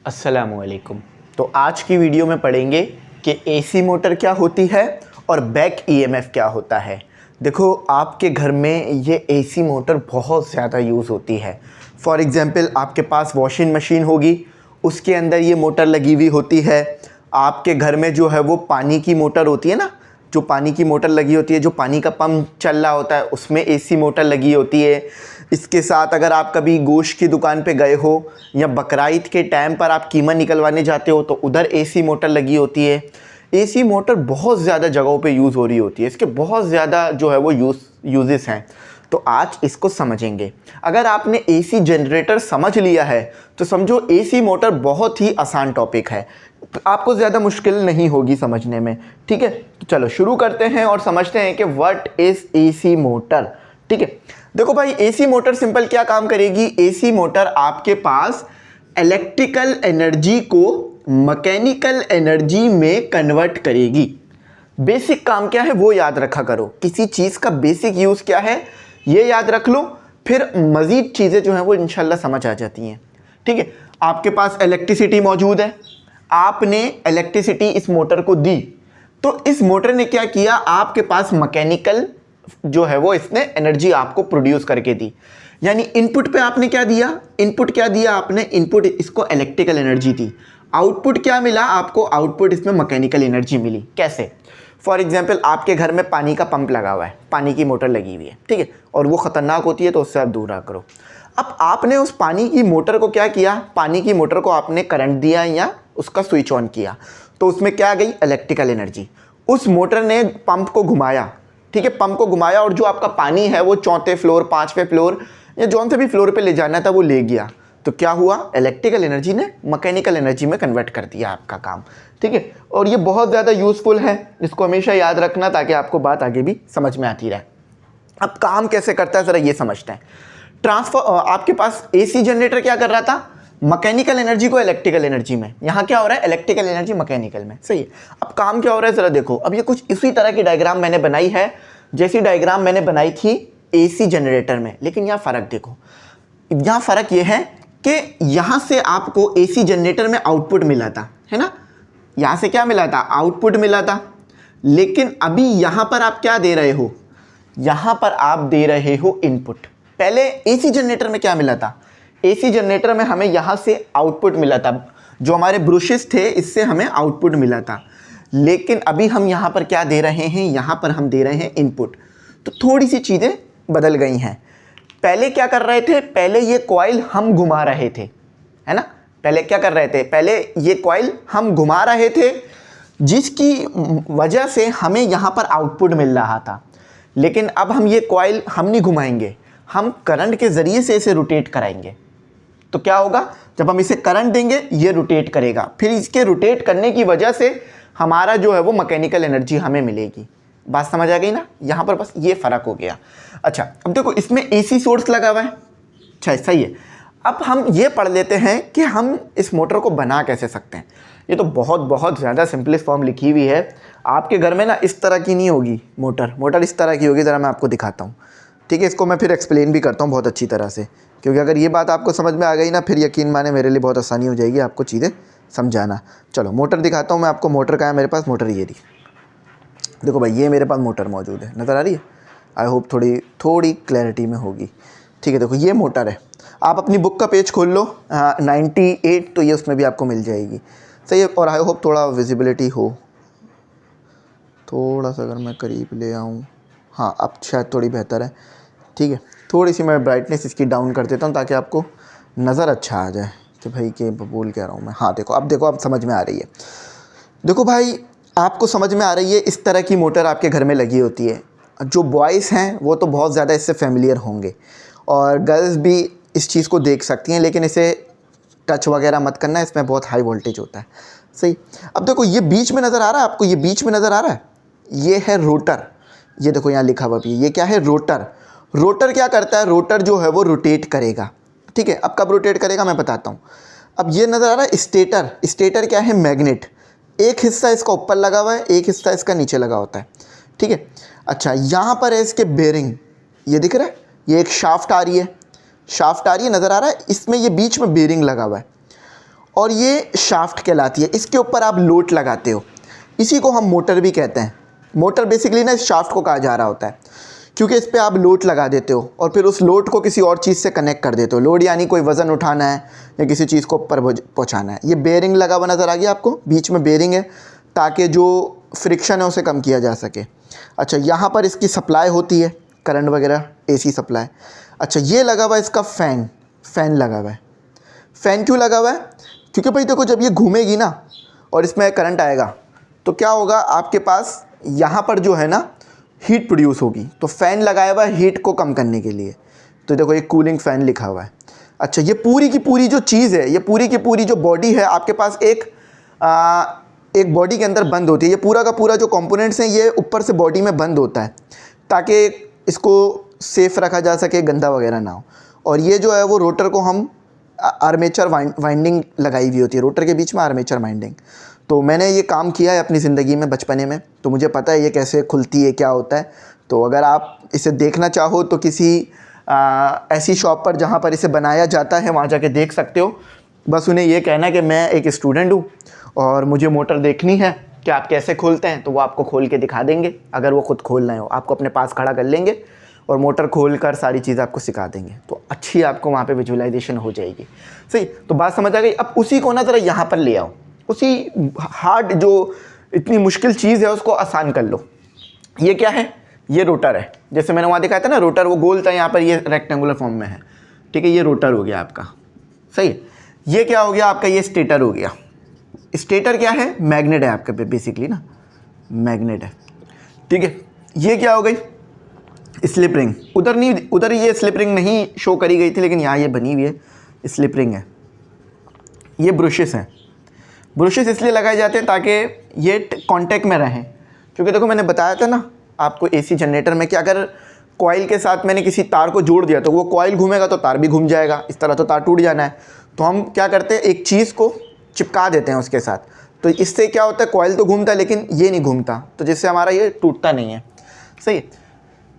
अस्सलामुअलैकुम। तो आज की वीडियो में पढ़ेंगे कि एसी मोटर क्या होती है और बैक ईएमएफ क्या होता है। देखो, आपके घर में ये एसी मोटर बहुत ज़्यादा यूज़ होती है। फॉर एग्ज़ाम्पल, आपके पास वॉशिंग मशीन होगी, उसके अंदर ये मोटर लगी हुई होती है। आपके घर में जो है वो पानी की मोटर होती है ना, जो पानी की मोटर लगी होती है, जो पानी का पंप चल रहा होता है, उसमें एसी मोटर लगी होती है। इसके साथ अगर आप कभी गोश्त की दुकान पे गए हो या बकरीद के टाइम पर आप कीमा निकलवाने जाते हो तो उधर एसी मोटर लगी होती है। एसी मोटर बहुत ज़्यादा जगहों पे यूज़ हो रही होती है, इसके बहुत ज़्यादा जो है वो यूजेस हैं। तो आज इसको समझेंगे। अगर आपने एसी जनरेटर समझ लिया है तो समझो एसी मोटर बहुत ही आसान टॉपिक है, आपको ज़्यादा मुश्किल नहीं होगी समझने में। ठीक है, तो चलो शुरू करते हैं और समझते हैं कि व्हाट इज़ एसी मोटर। ठीक है, देखो भाई, एसी मोटर सिंपल क्या काम करेगी। एसी मोटर आपके पास इलेक्ट्रिकल एनर्जी को मैकेनिकल एनर्जी में कन्वर्ट करेगी। बेसिक काम क्या है वो याद रखा करो। किसी चीज़ का बेसिक यूज़ क्या है ये याद रख लो, फिर मज़ीद चीज़ें जो हैं वो इंशाल्लाह समझ आ जाती हैं। ठीक है, आपके पास इलेक्ट्रिसिटी मौजूद है, आपने इलेक्ट्रिसिटी इस मोटर को दी, तो इस मोटर ने क्या किया, आपके पास मैकेनिकल जो है वो इसने एनर्जी आपको प्रोड्यूस करके दी। यानी इनपुट पे आपने क्या दिया, इनपुट क्या दिया आपने, इनपुट इसको इलेक्ट्रिकल एनर्जी दी। आउटपुट क्या मिला आपको, आउटपुट इसमें मैकेनिकल एनर्जी मिली। कैसे? फॉर एग्जाम्पल, आपके घर में पानी का पंप लगा हुआ है, पानी की मोटर लगी हुई है, ठीक है, और वो ख़तरनाक होती है तो उससे आप दूर रहा करो। अब आपने उस पानी की मोटर को क्या किया, पानी की मोटर को आपने करंट दिया या उसका स्विच ऑन किया, तो उसमें क्या गई, इलेक्ट्रिकल एनर्जी। उस मोटर ने पंप को घुमाया, ठीक है, पंप को घुमाया और जो आपका पानी है वो 4थे फ्लोर 5वें फ्लोर या जौन से भी फ्लोर पे ले जाना था वो ले गया। तो क्या हुआ, इलेक्ट्रिकल एनर्जी ने मैकेनिकल एनर्जी में कन्वर्ट कर दिया आपका काम। ठीक है, और ये बहुत ज़्यादा यूज़फुल है, इसको हमेशा याद रखना ताकि आपको बात आगे भी समझ में आती रहे। अब काम कैसे करता है ज़रा ये समझते हैं। ट्रांसफर, आपके पास एसी जनरेटर क्या कर रहा था, मैकेनिकल एनर्जी को इलेक्ट्रिकल एनर्जी में, यहाँ क्या हो रहा है, इलेक्ट्रिकल एनर्जी मैकेनिकल में। सही है, अब काम क्या हो रहा है ज़रा देखो। अब ये कुछ इसी तरह की डायग्राम मैंने बनाई है जैसी डायग्राम मैंने बनाई थी एसी जनरेटर में, लेकिन यहाँ फ़र्क देखो। यहाँ फ़र्क ये है कि यहाँ से आपको एसी जनरेटर में आउटपुट मिला था, है ना, यहाँ से क्या मिला था, आउटपुट मिला था। लेकिन अभी यहाँ पर आप क्या दे रहे हो, यहाँ पर आप दे रहे हो इनपुट। पहले एसी जनरेटर में क्या मिला था, एसी जनरेटर में हमें यहाँ से आउटपुट मिला था, जो हमारे ब्रशेस थे इससे हमें आउटपुट मिला था। लेकिन अभी हम यहाँ पर क्या दे रहे हैं, यहाँ पर हम दे रहे हैं इनपुट। तो थोड़ी सी चीज़ें बदल गई हैं। पहले क्या कर रहे थे, पहले ये कॉइल हम घुमा रहे थे, है ना, पहले क्या कर रहे थे, पहले ये कॉइल हम घुमा रहे थे जिसकी वजह से हमें यहाँ पर आउटपुट मिल रहा था। लेकिन अब हम ये कॉइल हम नहीं घुमाएंगे, हम करंट के ज़रिए से इसे रोटेट कराएंगे। तो क्या होगा, जब हम इसे करंट देंगे ये रोटेट करेगा, फिर इसके रोटेट करने की वजह से हमारा जो है वो मैकेनिकल एनर्जी हमें मिलेगी। बात समझ आ गई ना, यहाँ पर बस ये फ़र्क हो गया। अच्छा, अब देखो इसमें एसी सोर्स लगा हुआ है। अच्छा, सही है। अब हम ये पढ़ लेते हैं कि हम इस मोटर को बना कैसे सकते हैं। ये तो बहुत ज़्यादा सिंपलेस्ट फॉर्म लिखी हुई है। आपके घर में ना इस तरह की नहीं होगी मोटर इस तरह की होगी। ज़रा मैं आपको दिखाता हूँ, ठीक है, इसको मैं फिर एक्सप्लेन भी करता हूँ बहुत अच्छी तरह से, क्योंकि अगर ये बात आपको समझ में आ गई ना, फिर यकीन माने मेरे लिए बहुत आसानी हो जाएगी आपको चीज़ें समझाना। चलो मोटर दिखाता हूँ मैं आपको। मोटर कहाँ है मेरे पास, मोटर ये देखो भाई, ये मेरे पास मोटर मौजूद है, नज़र आ रही है। आई होप थोड़ी क्लैरिटी में होगी। ठीक है, देखो ये मोटर है। आप अपनी बुक का पेज खोल लो, 98, तो ये उसमें भी आपको मिल जाएगी। सही है, और आई होप थोड़ा विजिबिलिटी हो, थोड़ा सा अगर मैं करीब ले आऊँ, हाँ अब शायद थोड़ी बेहतर है। ठीक है, थोड़ी सी मैं ब्राइटनेस इसकी डाउन कर देता हूँ ताकि आपको नज़र अच्छा आ जाए कि भाई के बोल क्या रहा हूँ मैं। हाँ देखो, अब समझ में आ रही है। देखो भाई, आपको समझ में आ रही है, इस तरह की मोटर आपके घर में लगी होती है। जो बॉयज़ हैं वो तो बहुत ज़्यादा इससे फेमिलियर होंगे, और गर्ल्स भी इस चीज़ को देख सकती हैं, लेकिन इसे टच वगैरह मत करना, इसमें बहुत हाई वोल्टेज होता है। सही, अब देखो ये बीच में नज़र आ रहा है आपको, ये बीच में नज़र आ रहा है, ये है रोटर। ये देखो यहाँ लिखा हुआ भी, ये क्या है, रोटर। रोटर क्या करता है, रोटर जो है वो रोटेट करेगा। ठीक है, अब कब रोटेट करेगा मैं बताता हूँ। अब ये नज़र आ रहा है स्टेटर। स्टेटर क्या है, मैग्नेट। एक हिस्सा इसका ऊपर लगा हुआ है, एक हिस्सा इसका नीचे लगा होता है। ठीक है, अच्छा यहाँ पर है इसके बेरिंग, ये दिख रहा है, ये एक शाफ्ट आ रही है, नज़र आ रहा है, इसमें ये बीच में बेरिंग लगा हुआ है। और ये शाफ्ट कहलाती है। इसके ऊपर आप लोड लगाते हो, इसी को हम मोटर भी कहते हैं। मोटर बेसिकली ना इस शाफ्ट को कहा जा रहा होता है, क्योंकि इस पर आप लोड लगा देते हो और फिर उस लोड को किसी और चीज़ से कनेक्ट कर देते हो। लोड यानी कोई वज़न उठाना है या किसी चीज़ को ऊपर पहुँचाना है। ये बेयरिंग लगा हुआ नज़र आ गया आपको, बीच में बेयरिंग है ताकि जो फ्रिक्शन है उसे कम किया जा सके। अच्छा, यहाँ पर इसकी सप्लाई होती है, करंट वगैरह, एसी सप्लाई। अच्छा, ये लगा हुआ है इसका फ़ैन लगा हुआ है। फ़ैन क्यों लगा हुआ है? क्योंकि भाई देखो, जब ये घूमेगी ना और इसमें करंट आएगा तो क्या होगा, आपके पास यहाँ पर जो है ना हीट प्रोड्यूस होगी। तो फ़ैन लगाया हुआ है हीट को कम करने के लिए। तो देखो, ये कूलिंग फ़ैन लिखा हुआ है। अच्छा, ये पूरी की पूरी जो चीज़ है, ये पूरी की पूरी जो बॉडी है आपके पास एक बॉडी के अंदर बंद होती है। ये पूरा का पूरा जो कंपोनेंट्स हैं ये ऊपर से बॉडी में बंद होता है ताकि इसको सेफ़ रखा जा सके, गंदा वगैरह ना हो। और ये जो है वो रोटर को हम आर्मेचर वाइंडिंग लगाई हुई होती है, रोटर के बीच में आर्मेचर वाइंडिंग। तो मैंने ये काम किया है अपनी ज़िंदगी में बचपने में, तो मुझे पता है ये कैसे खुलती है, क्या होता है। तो अगर आप इसे देखना चाहो तो किसी ऐसी शॉप पर जहाँ पर इसे बनाया जाता है वहाँ जाके देख सकते हो। बस उन्हें ये कहना है कि मैं एक स्टूडेंट हूँ और मुझे मोटर देखनी है कि आप कैसे खोलते हैं, तो वो आपको खोल के दिखा देंगे। अगर वो खुद खोलना हो, आपको अपने पास खड़ा कर लेंगे और मोटर खोल कर सारी चीज़ आपको सिखा देंगे। तो अच्छी आपको वहाँ पे विजुअलाइजेशन हो जाएगी। सही, तो बात समझ आ गई। अब उसी को ना ज़रा यहाँ पर ले आओ, उसी हार्ड जो इतनी मुश्किल चीज़ है उसको आसान कर लो। ये क्या है? ये रोटर है। जैसे मैंने वहाँ दिखाया था ना, रोटर वो गोल था, यहाँ पर ये रेक्टेंगुलर फॉर्म में है। ठीक है, ये रोटर हो गया आपका। सही है। ये क्या हो गया आपका? ये स्टेटर हो गया। स्टेटर क्या है? मैग्नेट है आपका बेसिकली ना, मैग्नेट है। ठीक है, ये क्या हो गई? Slip ring. उधर ये स्लिप रिंग नहीं शो करी गई थी, लेकिन यहाँ ये बनी हुई है, स्लिप रिंग है। ये ब्रशेस हैं। ब्रशेस इसलिए लगाए जाते हैं ताकि ये कांटेक्ट में रहें, क्योंकि देखो मैंने बताया था ना आपको एसी जनरेटर में कि अगर कॉइल के साथ मैंने किसी तार को जोड़ दिया तो वो कॉइल घूमेगा तो तार भी घूम जाएगा, इस तरह तो तार टूट जाना है। तो हम क्या करते हैं, एक चीज़ को चिपका देते हैं उसके साथ, तो इससे क्या होता है, कॉइल तो घूमता है लेकिन ये नहीं घूमता, तो जिससे हमारा ये टूटता नहीं है। सही,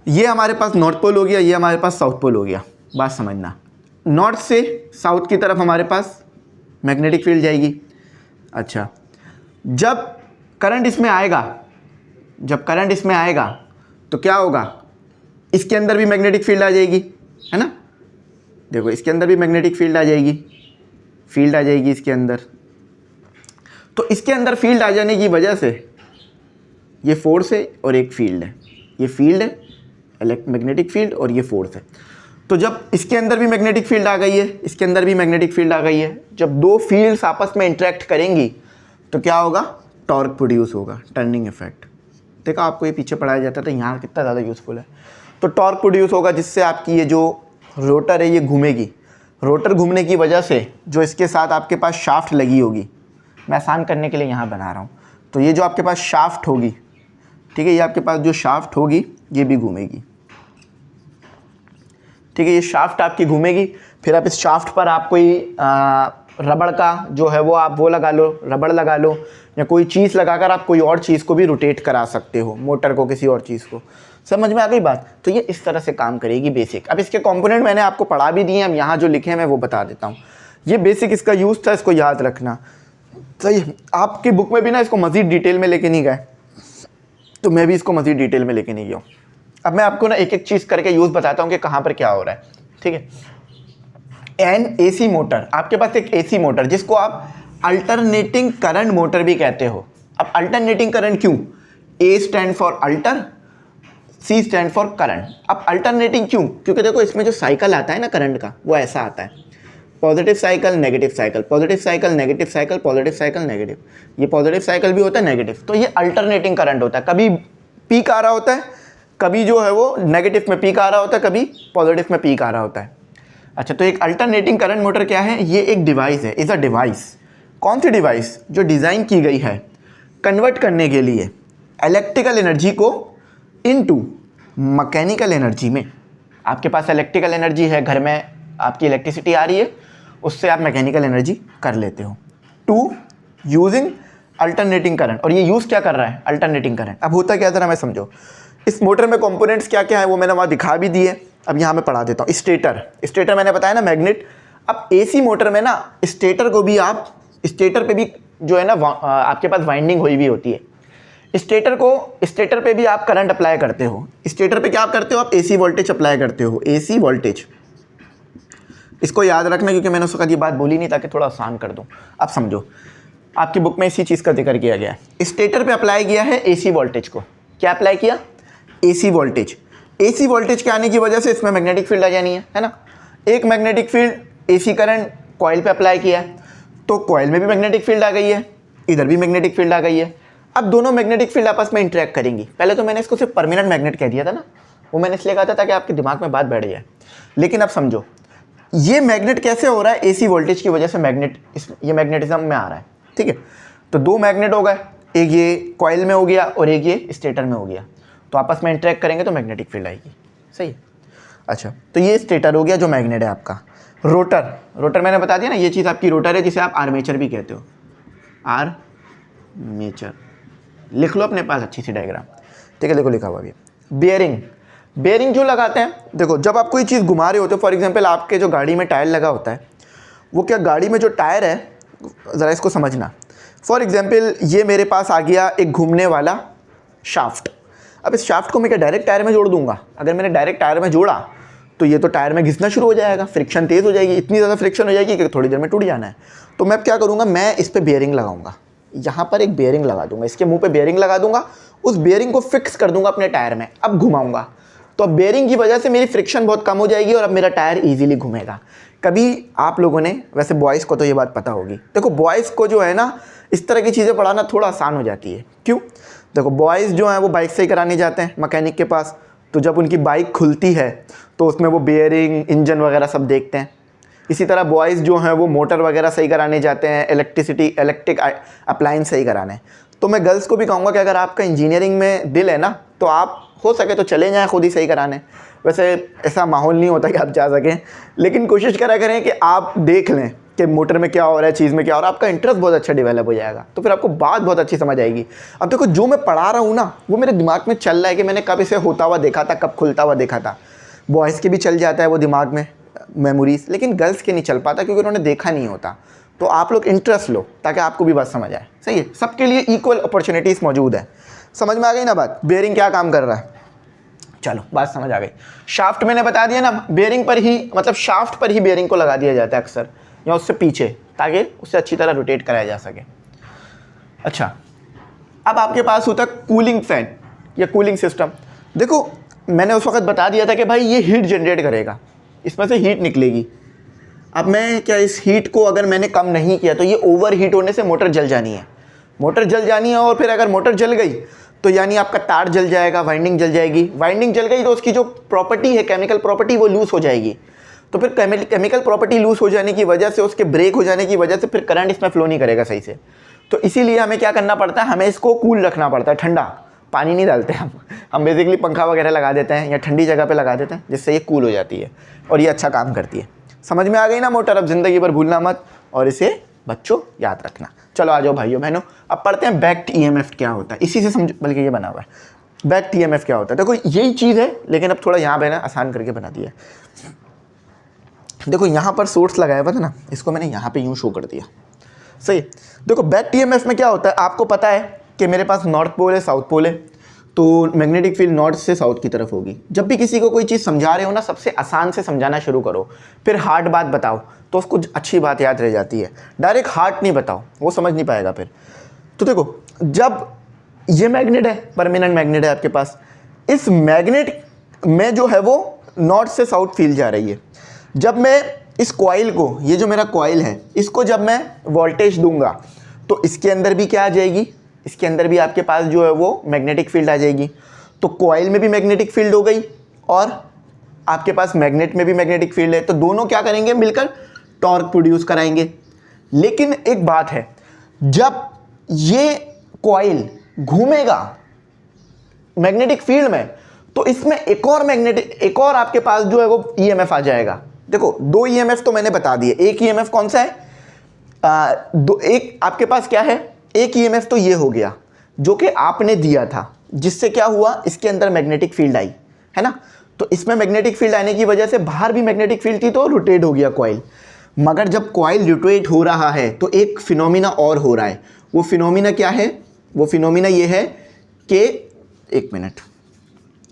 ये हमारे पास नॉर्थ पोल हो गया, ये हमारे पास साउथ पोल हो गया। बात समझना, नॉर्थ से साउथ की तरफ हमारे पास मैग्नेटिक फील्ड जाएगी। अच्छा, जब करंट इसमें आएगा तो क्या होगा, इसके अंदर भी मैग्नेटिक फील्ड आ जाएगी, है ना। देखो, इसके अंदर भी मैग्नेटिक फील्ड आ जाएगी इसके अंदर। तो इसके अंदर फील्ड आ जाने की वजह से ये फोर्स है और एक फील्ड है, ये फील्ड है मैग्नेटिक फील्ड और ये फोर्स है। तो जब इसके अंदर भी मैग्नेटिक फील्ड आ गई है, इसके अंदर भी मैग्नेटिक फील्ड आ गई है, जब दो फील्ड्स आपस में इंटरेक्ट करेंगी तो क्या होगा, टॉर्क प्रोड्यूस होगा, टर्निंग इफेक्ट। देखा, आपको ये पीछे पढ़ाया जाता था, यहाँ कितना ज़्यादा यूज़फुल है। तो टॉर्क प्रोड्यूस होगा जिससे आपकी ये जो रोटर है ये घूमेगी। रोटर घूमने की वजह से जो इसके साथ आपके पास शाफ्ट लगी होगी, मैं आसान करने के लिए यहाँ बना रहा हूँ, तो ये जो आपके पास शाफ्ट होगी, ठीक है, ये आपके पास जो शाफ्ट होगी ये भी घूमेगी। ठीक है, ये शाफ्ट आपकी घूमेगी। फिर आप इस शाफ्ट पर आप कोई रबड़ का जो है वो आप वो लगा लो, रबड़ लगा लो, या कोई चीज़ लगाकर आप कोई और चीज़ को भी रोटेट करा सकते हो, मोटर को, किसी और चीज़ को। समझ में आ गई बात। तो ये इस तरह से काम करेगी बेसिक। अब इसके कंपोनेंट मैंने आपको पढ़ा भी दिए हैं, अब यहाँ जो लिखे हैं मैं वो बता देता हूँ। ये बेसिक इसका यूज़ था, इसको याद रखना। सही, आपकी बुक में भी ना इसको मज़ीद डिटेल में लेके नहीं गए, तो मैं भी इसको मज़ीद डिटेल में लेके नहीं गया हूँ। अब मैं आपको ना एक एक चीज़ करके यूज़ बताता हूँ कि कहाँ पर क्या हो रहा है। ठीक है, एन एसी मोटर, आपके पास एक एसी मोटर जिसको आप अल्टरनेटिंग करंट मोटर भी कहते हो। अब अल्टरनेटिंग करंट क्यों? A stand for alter, C stand for current. अब अल्टरनेटिंग क्यों? क्योंकि देखो इसमें जो साइकिल आता है ना करंट का, वो ऐसा आता है, positive cycle, negative cycle, positive cycle, negative cycle, positive cycle, negative. ये पॉजिटिव साइकिल भी होता है, नेगेटिव। तो ये अल्टरनेटिंग करंट होता है। कभी पीक आ रहा होता है, कभी जो है वो नेगेटिव में पीक आ रहा होता है, कभी पॉजिटिव में पीक आ रहा होता है। अच्छा, तो एक अल्टरनेटिंग करंट मोटर क्या है? ये एक डिवाइस है, इज़ अ डिवाइस। कौन सी डिवाइस? जो डिज़ाइन की गई है कन्वर्ट करने के लिए इलेक्ट्रिकल एनर्जी को इनटू मैकेनिकल एनर्जी में। आपके पास इलेक्ट्रिकल एनर्जी है, घर में आपकी इलेक्ट्रिसिटी आ रही है, उससे आप मैकेनिकल एनर्जी कर लेते हो टू यूजिंग अल्टरनेटिंग करंट। और ये यूज़ क्या कर रहा है? Alternating current. अब होता क्या, ज़रा मैं समझो। इस मोटर में कंपोनेंट्स क्या क्या है वो मैंने वहाँ दिखा भी दिए, अब यहाँ मैं पढ़ा देता हूँ। स्टेटर मैंने बताया ना, मैग्नेट। अब एसी मोटर में ना स्टेटर को भी आप स्टेटर पे भी जो है ना आपके पास वाइंडिंग हुई भी होती है। स्टेटर पे भी आप करंट अप्लाई करते हो। स्टेटर पे क्या आप करते हो, आप एसी वोल्टेज अप्लाई करते हो, एसी वोल्टेज। इसको याद रखना क्योंकि मैंने उस वक्त ये बात बोली नहीं, ताकि थोड़ा आसान कर दूं। अब समझो, आपकी बुक में इसी चीज़ का जिक्र किया गया है। स्टेटर पे अप्लाई किया है एसी वोल्टेज को। क्या अप्लाई किया, एसी वोल्टेज। एसी वोल्टेज के आने की वजह से इसमें मैग्नेटिक फील्ड आ जानी है ना। एक magnetic field AC current coil पे अप्लाई किया है, तो कॉइल में भी मैग्नेटिक फील्ड आ गई है, इधर भी मैग्नेटिक फील्ड आ गई है। अब दोनों मैग्नेटिक फील्ड आपस में इंटरेक्ट करेंगी। पहले तो मैंने इसको सिर्फ परमानेंट मैग्नेट कह दिया था ना, वो मैंने इसलिए कहा था ताकि आपके दिमाग में बात बैठ जाए। लेकिन अब समझो ये मैग्नेट कैसे हो रहा है, एसी वोल्टेज की वजह से मैग्नेट ये मैग्नेटिज्म में आ रहा है, ठीक है। तो दो मैग्नेट हो गए, एक ये कॉइल में हो गया और एक ये स्टेटर में हो गया, तो आपस में इंटरेक्ट करेंगे तो मैग्नेटिक फील्ड आएगी, सही है। अच्छा, तो ये स्टेटर हो गया जो मैग्नेट है आपका। रोटर मैंने बता दिया ना, ये चीज़ आपकी रोटर है, जिसे आप आर्मेचर भी कहते हो, आर्मेचर। लिख लो अपने पास अच्छी सी डायग्राम, ठीक है। देखो लिखा हुआ भी। बेयरिंग जो लगाते हैं, देखो जब आप कोई चीज़ घुमा रहे होते हो, फॉर एग्जांपल आपके जो गाड़ी में टायर लगा होता है, वो क्या गाड़ी में जो टायर है, ज़रा इसको समझना। फॉर एग्जांपल ये मेरे पास आ गया एक घूमने वाला शाफ्ट। अब इस शाफ्ट को मैं क्या डायरेक्ट टायर में जोड़ दूंगा? अगर मैंने डायरेक्ट टायर में जोड़ा तो ये तो टायर में घिसना शुरू हो जाएगा, फ्रिक्शन तेज़ हो जाएगी, इतनी ज़्यादा फ्रिक्शन हो जाएगी कि थोड़ी देर में टूट जाना है। तो मैं क्या करूँगा, मैं इस पर बेयरिंग लगाऊंगा, यहाँ पर एक बेयरिंग लगा दूंगा, इसके मुंह पे बेयरिंग लगा दूंगा, उस बेयरिंग को फिक्स कर दूंगा अपने टायर में। अब घुमाऊंगा तो अब बेयरिंग की वजह से मेरी फ्रिक्शन बहुत कम हो जाएगी और अब मेरा टायर इजीली घूमेगा। कभी आप लोगों ने, वैसे बॉयज़ को तो ये बात पता होगी, देखो बॉयज़ को जो है ना इस तरह की चीज़ें पढ़ाना थोड़ा आसान हो जाती है। क्यों? देखो बॉयज़ जो हैं वो बाइक सही कराने जाते हैं मैकेनिक के पास, तो जब उनकी बाइक खुलती है तो उसमें वो बेयरिंग, इंजन वगैरह सब देखते हैं। इसी तरह बॉयज़ जो हैं वो मोटर वगैरह सही कराने जाते हैं, इलेक्ट्रिक अप्लायंस सही कराने। तो मैं गर्ल्स को भी कहूँगा कि अगर आपका इंजीनियरिंग में दिल है ना, तो आप हो सके तो चले जाएं खुद ही सही कराने। वैसे ऐसा माहौल नहीं होता कि आप जा सकें, लेकिन कोशिश करा करें कि आप देख लें कि मोटर में क्या हो रहा है, चीज़ में क्या हो रहा है, आपका इंटरेस्ट बहुत अच्छा डेवलप हो जाएगा, तो फिर आपको बात बहुत अच्छी समझ आएगी। अब देखो जो मैं पढ़ा रहा हूँ ना, वो मेरे दिमाग में चल रहा है कि मैंने कब इसे होता हुआ देखा था, कब खुलता हुआ देखा था। बॉयज़ के भी चल जाता है वो दिमाग में मेमोरीज, लेकिन गर्ल्स के नहीं चल पाता क्योंकि उन्होंने देखा नहीं होता। तो आप लोग इंटरेस्ट लो ताकि आपको भी बात समझ आए, सही है। सबके लिए इक्वल अपॉर्चुनिटीज़ मौजूद है। समझ में आ गई ना बात, बेयरिंग क्या काम कर रहा है? चलो बात समझ आ गई। शाफ्ट मैंने बता दिया ना, बेयरिंग पर ही, मतलब शाफ्ट पर ही बेयरिंग को लगा दिया जाता है अक्सर, या उससे पीछे, ताकि उससे अच्छी तरह रोटेट कराया जा सके। अच्छा, अब आपके पास होता है कूलिंग फैन या कूलिंग सिस्टम। देखो मैंने उस वक्त बता दिया था कि भाई ये हीट जनरेट करेगा, इसमें से हीट निकलेगी। अब मैं क्या, इस हीट को अगर मैंने कम नहीं किया तो ये ओवर हीट होने से मोटर जल जानी है, और फिर अगर मोटर जल गई तो यानी आपका तार जल जाएगा, वाइंडिंग जल जाएगी। वाइंडिंग जल गई तो उसकी जो प्रॉपर्टी है, केमिकल प्रॉपर्टी, वो लूज़ हो जाएगी। तो फिर केमिकल प्रॉपर्टी लूज़ हो जाने की वजह से, उसके ब्रेक हो जाने की वजह से फिर करंट इसमें फ्लो नहीं करेगा सही से। तो इसीलिए हमें क्या करना पड़ता है, हमें इसको कूल रखना पड़ता है, ठंडा। पानी नहीं डालते हम बेसिकली पंखा वगैरह लगा देते हैं या ठंडी जगह पे लगा देते हैं, जिससे ये कूल हो जाती है और ये अच्छा काम करती है। समझ में आ गई ना मोटर? अब ज़िंदगी भर भूलना मत, और इसे बच्चों याद रखना। चलो आ जाओ भाइयों बहनों, अब पढ़ते हैं बैक्ड ईएमएफ क्या होता है। इसी से समझ, बल्कि ये बना हुआ है बैक्ड ईएमएफ क्या होता है। देखो यही चीज़ है, लेकिन अब थोड़ा यहाँ पे ना आसान करके बना दिया है। देखो यहाँ पर सोर्स लगाया हुआ था ना, इसको मैंने यहाँ पे यूँ शो कर दिया, सही। देखो बैक्ड ईएमएफ में क्या होता है, आपको पता है कि मेरे पास नॉर्थ पोल है, साउथ पोल है, तो मैग्नेटिक फील्ड नॉर्थ से साउथ की तरफ होगी। जब भी किसी को कोई चीज़ समझा रहे हो ना, सबसे आसान से समझाना शुरू करो, फिर हार्ड बात बताओ तो उसको अच्छी बात याद रह जाती है। डायरेक्ट हार्ड नहीं बताओ, वो समझ नहीं पाएगा फिर। तो देखो जब ये मैग्नेट है, परमानेंट मैग्नेट है आपके पास, इस मैग्नेट में जो है वो नॉर्थ से साउथ फील्ड जा रही है। जब मैं इस कॉइल को, ये जो मेरा कॉइल है, इसको जब मैं वोल्टेज दूंगा तो इसके अंदर भी क्या आ जाएगी, इसके अंदर भी आपके पास जो है वो मैग्नेटिक फील्ड आ जाएगी। तो कॉइल में भी मैग्नेटिक फील्ड हो गई और आपके पास मैग्नेट में भी मैग्नेटिक फील्ड है, तो दोनों क्या करेंगे, मिलकर टॉर्क प्रोड्यूस कराएंगे। लेकिन एक बात है, जब ये कॉइल घूमेगा मैग्नेटिक फील्ड में तो इसमें एक और आपके पास जो है वो ईएमएफ आ जाएगा। देखो दो ईएमएफ तो मैंने बता दिए। एक ईएमएफ कौन सा है, एक आपके पास क्या है, एक ईएमएफ तो ये हो गया जो कि आपने दिया था, जिससे क्या हुआ, इसके अंदर मैग्नेटिक फील्ड आई, है ना। तो इसमें मैग्नेटिक फील्ड आने की वजह से बाहर भी मैग्नेटिक फील्ड थी तो रोटेट हो गया कॉइल। मगर जब कॉइल रोटेट हो रहा है तो एक फिनोमिना और हो रहा है। वो फिनोमिना क्या है? वो फिनोमिना ये है कि एक मिनट,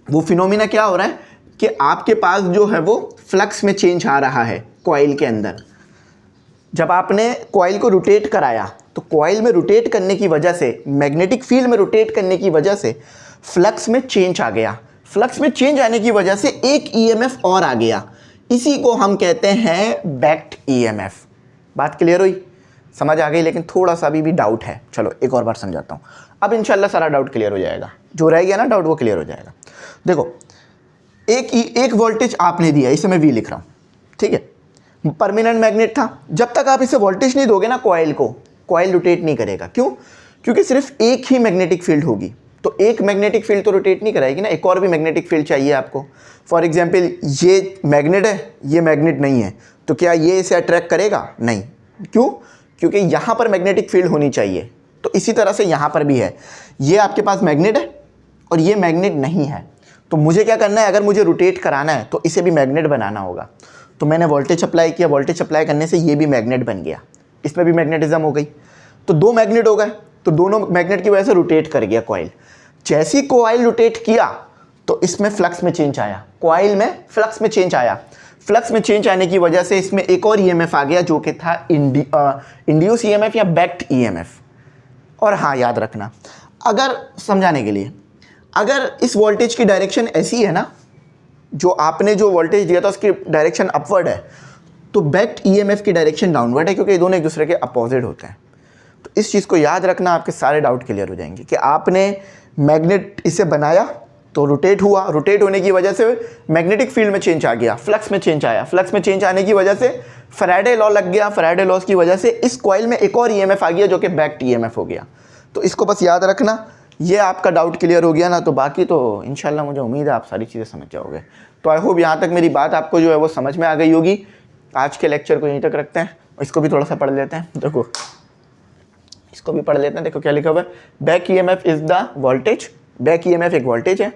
वो फिनोमिना क्या हो रहा है कि आपके पास जो है वो फ्लक्स में चेंज आ रहा है कॉइल के अंदर। जब आपने कॉइल को रोटेट कराया तो कॉइल में रोटेट करने की वजह से, मैग्नेटिक फील्ड में रोटेट करने की वजह से फ्लक्स में चेंज आ गया। फ्लक्स में चेंज आने की वजह से एक ईएमएफ और आ गया। इसी को हम कहते हैं बैक्ड ईएमएफ। बात क्लियर हुई? समझ आ गई? लेकिन थोड़ा सा भी डाउट है। चलो एक और बार समझाता हूँ। अब इंशाल्लाह सारा डाउट क्लियर हो जाएगा। जो रह गया ना डाउट वो क्लियर हो जाएगा। देखो, एक वोल्टेज आपने दिया, इसे मैं वी लिख रहा हूँ, ठीक है। परमानेंट मैग्नेट था। जब तक आप इसे वोल्टेज नहीं दोगे ना कॉइल को, कॉइल रोटेट नहीं करेगा। क्यों? क्योंकि सिर्फ एक ही मैग्नेटिक फील्ड होगी। तो एक मैग्नेटिक फील्ड तो रोटेट नहीं कराएगी ना, एक और भी मैग्नेटिक फील्ड चाहिए आपको। फॉर एग्जांपल ये मैग्नेट है, ये मैग्नेट नहीं है, तो क्या ये इसे अट्रैक्ट करेगा? नहीं। क्यों? क्योंकि यहाँ पर मैग्नेटिक फील्ड होनी चाहिए। तो इसी तरह से यहाँ पर भी है। ये आपके पास मैग्नेट है और ये मैग्नेट नहीं है। तो मुझे क्या करना है? अगर मुझे रोटेट कराना है तो इसे भी मैग्नेट बनाना होगा। तो मैंने वोल्टेज अप्लाई किया, वोल्टेज अप्लाई करने से ये भी मैग्नेट बन गया, इसमें भी मैग्नेटिज्म हो गई। तो दो मैग्नेट हो गए, तो दोनों मैग्नेट की वजह से रोटेट कर गया कॉइल। जैसे ही कॉइल रोटेट किया तो इसमें फ्लक्स में चेंज आया, कॉइल में फ्लक्स में चेंज आया। फ्लक्स में चेंज आने की वजह से इसमें एक और ईएमएफ आ गया जो कि था इंड्यूस ईएमएफ या बैक्ड ईएमएफ। और हाँ, याद रखना, अगर समझाने के लिए, अगर इस वोल्टेज की डायरेक्शन ऐसी है ना, जो आपने जो वोल्टेज दिया था उसकी डायरेक्शन अपवर्ड है, तो बैक्ड ईएमएफ की डायरेक्शन डाउनवर्ड है, क्योंकि ये दोनों एक दूसरे के अपोजिट होते हैं। तो इस चीज़ को याद रखना, आपके सारे डाउट क्लियर हो जाएंगे कि आपने मैग्नेट इसे बनाया तो रोटेट हुआ, रोटेट होने की वजह से मैग्नेटिक फील्ड में चेंज आ गया, फ्लक्स में चेंज आया, फ्लक्स में चेंज आने की वजह से फैराडे लॉ लग गया, फैराडे लॉस की वजह से इस कॉइल में एक और ईएमएफ आ गया जो कि बैक्ड ईएमएफ हो गया। तो इसको बस याद रखना। ये आपका डाउट क्लियर हो गया ना, तो बाकी तो इंशाल्लाह मुझे उम्मीद है आप सारी चीज़ें समझ जाओगे। तो आई होप यहाँ तक मेरी बात आपको जो है वो समझ में आ गई होगी। आज के लेक्चर को यहीं तक रखते हैं, इसको भी थोड़ा सा पढ़ लेते हैं। देखो, इसको भी पढ़ लेते हैं। देखो क्या लिखा हुआ है, back EMF is the voltage. Back EMF एक वोल्टेज है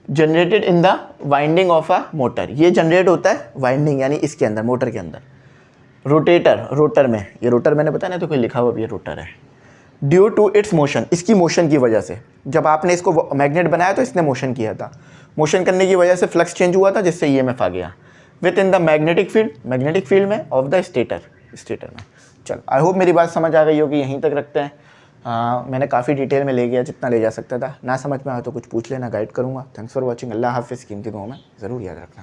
generated in the winding of a motor. ये जनरेट होता है वाइंडिंग यानी इसके अंदर, मोटर के अंदर। रोटर में, ये रोटर मैंने बताया ना, तो कोई लिखा हुआ भी ये रोटर है। ड्यू टू इट्स मोशन, इसकी मोशन की वजह से, जब आपने इसको मैग्नेट बनाया तो इसने मोशन किया था, मोशन करने की वजह से फ्लक्स चेंज हुआ था जिससे ईएमएफ आ गया with in the magnetic field में ऑफ द स्टेटर में। चलो, आई होप मेरी बात समझ आ गई होगी। यहीं तक रखते हैं। मैंने काफ़ी डिटेल में ले गया जितना ले जा सकता था। ना समझ में आया तो कुछ पूछ लेना, गाइड करूँगा। Thanks for watching. अल्लाह हाफिज़। कीमती दुआ में ज़रूर याद रखना।